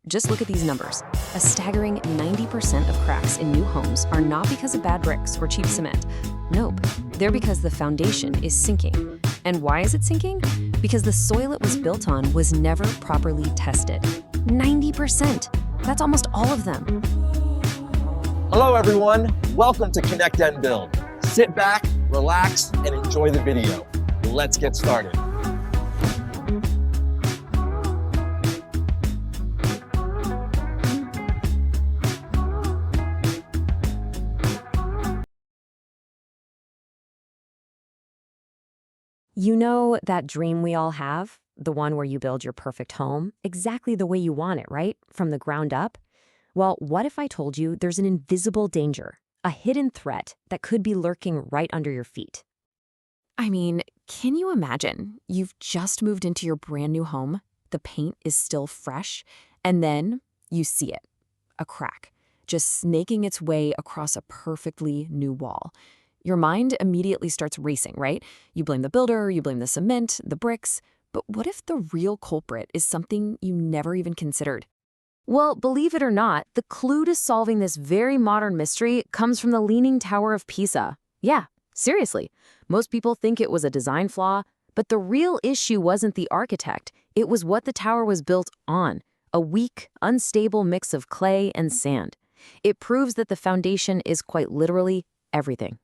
Just look at these numbers. A staggering 90% of cracks in new homes are not because of bad bricks or cheap cement. Nope, they're because the foundation is sinking. And why is it sinking? Because the soil it was built on was never properly tested. 90%. That's almost all of them. Hello everyone, welcome to ConnectNbuild. Sit back, relax, and enjoy the video. Let's get started. You know that dream we all have? The one where you build your perfect home exactly the way you want it, right? From the ground up? Well, what if I told you there's an invisible danger, a hidden threat that could be lurking right under your feet? I mean, can you imagine? You've just moved into your brand new home, the paint is still fresh, and then you see it, a crack, just snaking its way across a perfectly new wall. Your mind immediately starts racing, right? You blame the builder, you blame the cement, the bricks. But what if the real culprit is something you never even considered? Well, believe it or not, the clue to solving this very modern mystery comes from the Leaning Tower of Pisa. Yeah, seriously. Most people think it was a design flaw, but the real issue wasn't the architect. It was what the tower was built on, a weak, unstable mix of clay and sand. It proves that the foundation is quite literally everything.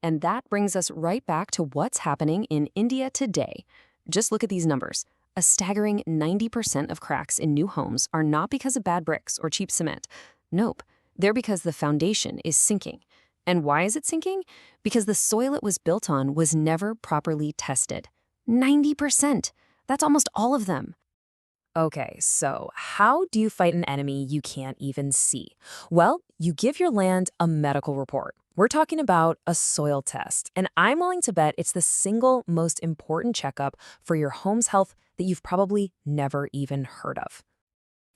And that brings us right back to what's happening in India today. Just look at these numbers. A staggering 90% of cracks in new homes are not because of bad bricks or cheap cement. Nope, they're because the foundation is sinking. And why is it sinking? Because the soil it was built on was never properly tested. 90%. That's almost all of them. Okay, so how do you fight an enemy you can't even see? Well, you give your land a medical report. We're talking about a soil test, and I'm willing to bet it's the single most important checkup for your home's health that you've probably never even heard of.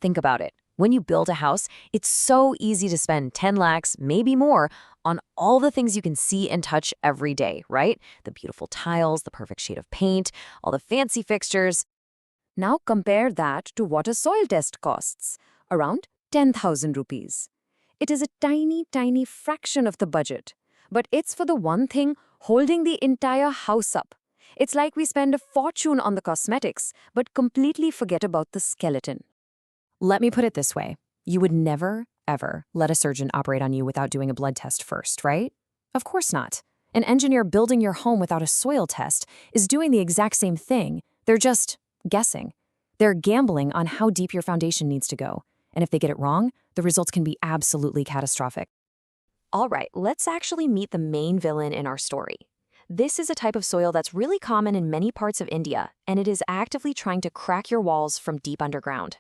Think about it. When you build a house, it's so easy to spend 10 lakhs, maybe more, on all the things you can see and touch every day, right? The beautiful tiles, the perfect shade of paint, all the fancy fixtures. Now compare that to what a soil test costs, around 10,000 rupees. It is a tiny, tiny fraction of the budget, but it's for the one thing holding the entire house up. It's like we spend a fortune on the cosmetics, but completely forget about the skeleton. Let me put it this way. You would never, ever let a surgeon operate on you without doing a blood test first, right? Of course not. An engineer building your home without a soil test is doing the exact same thing. They're just guessing. They're gambling on how deep your foundation needs to go. And if they get it wrong, the results can be absolutely catastrophic. All right, let's actually meet the main villain in our story. This is a type of soil that's really common in many parts of India, and it is actively trying to crack your walls from deep underground.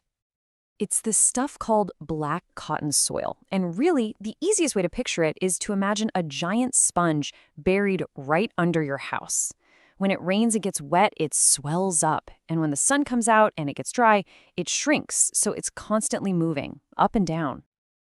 It's this stuff called black cotton soil, and really, the easiest way to picture it is to imagine a giant sponge buried right under your house. When it rains and gets wet, it swells up, and when the sun comes out and it gets dry, it shrinks, so it's constantly moving, up and down.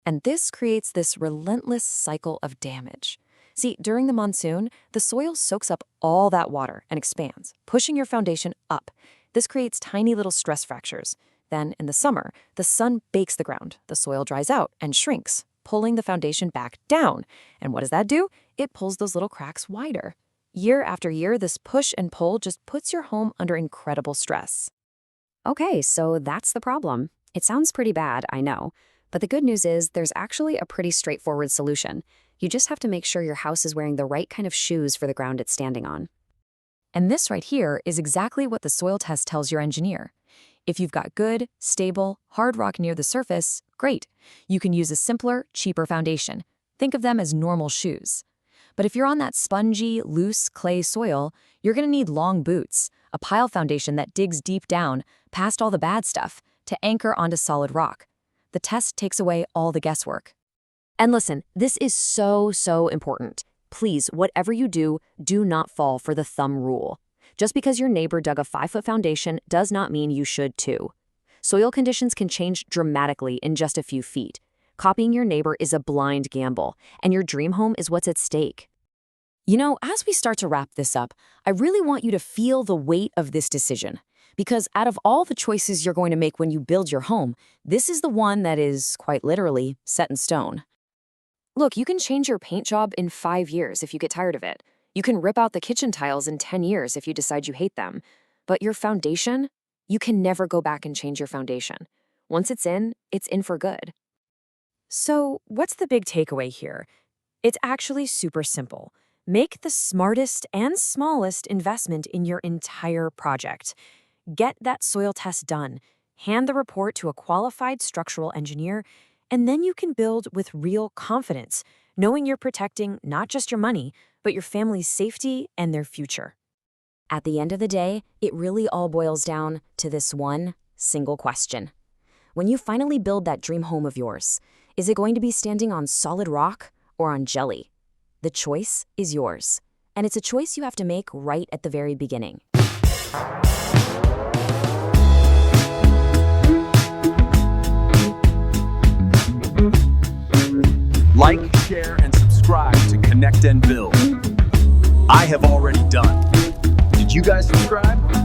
And this creates this relentless cycle of damage. See, during the monsoon, the soil soaks up all that water and expands, pushing your foundation up. This creates tiny little stress fractures. Then, in the summer, the sun bakes the ground, the soil dries out and shrinks, pulling the foundation back down. And what does that do? It pulls those little cracks wider. Year after year, this push and pull just puts your home under incredible stress. Okay, so that's the problem. It sounds pretty bad, I know. But the good news is there's actually a pretty straightforward solution. You just have to make sure your house is wearing the right kind of shoes for the ground it's standing on. And this right here is exactly what the soil test tells your engineer. If you've got good, stable, hard rock near the surface, great. You can use a simpler, cheaper foundation. Think of them as normal shoes. But if you're on that spongy, loose clay soil, you're going to need long boots, a pile foundation that digs deep down, past all the bad stuff, to anchor onto solid rock. The test takes away all the guesswork. And listen, this is so important. Please, whatever you do, do not fall for the thumb rule. Just because your neighbor dug a 5-foot foundation does not mean you should too. Soil conditions can change dramatically in just a few feet. Copying your neighbor is a blind gamble, and your dream home is what's at stake. You know, as we start to wrap this up, I really want you to feel the weight of this decision. Because out of all the choices you're going to make when you build your home, this is the one that is, quite literally, set in stone. Look, you can change your paint job in 5 years if you get tired of it. You can rip out the kitchen tiles in 10 years if you decide you hate them. But your foundation, you can never go back and change your foundation. Once it's in for good. So, what's the big takeaway here? It's actually super simple. Make the smartest and smallest investment in your entire project. Get that soil test done, hand the report to a qualified structural engineer, and then you can build with real confidence, knowing you're protecting not just your money, but your family's safety and their future. At the end of the day, it really all boils down to this one single question. When you finally build that dream home of yours, is it going to be standing on solid rock or on jelly? The choice is yours, and it's a choice you have to make right at the very beginning. Like, share, and subscribe to Connect and Build. I have already done. Did you guys subscribe?